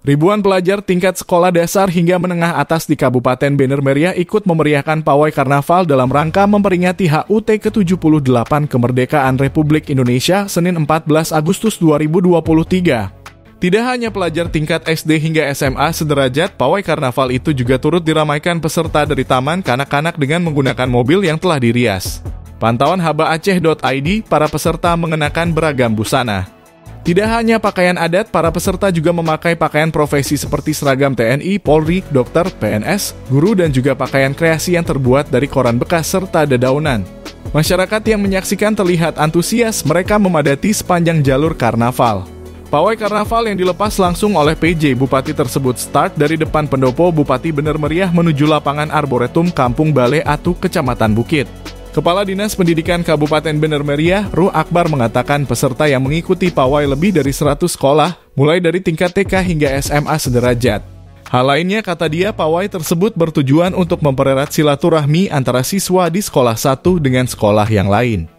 Ribuan pelajar tingkat sekolah dasar hingga menengah atas di Kabupaten Bener Meriah ikut memeriahkan pawai karnaval dalam rangka memperingati HUT ke-78 kemerdekaan Republik Indonesia Senin 14 Agustus 2023. Tidak hanya pelajar tingkat SD hingga SMA sederajat, pawai karnaval itu juga turut diramaikan peserta dari taman kanak-kanak dengan menggunakan mobil yang telah dirias. Pantauan habaaceh.id, para peserta mengenakan beragam busana. Tidak hanya pakaian adat, para peserta juga memakai pakaian profesi seperti seragam TNI, Polri, dokter, PNS, guru, dan juga pakaian kreasi yang terbuat dari koran bekas serta dedaunan. Masyarakat yang menyaksikan terlihat antusias, mereka memadati sepanjang jalur karnaval. Pawai karnaval yang dilepas langsung oleh PJ Bupati tersebut start dari depan pendopo Bupati Bener Meriah menuju lapangan Arboretum Kampung Bale Atu, Kecamatan Bukit. Kepala Dinas Pendidikan Kabupaten Bener Meriah, Ruh Akbar, mengatakan peserta yang mengikuti pawai lebih dari 100 sekolah, mulai dari tingkat TK hingga SMA sederajat. Hal lainnya, kata dia, pawai tersebut bertujuan untuk mempererat silaturahmi antara siswa di sekolah satu dengan sekolah yang lain.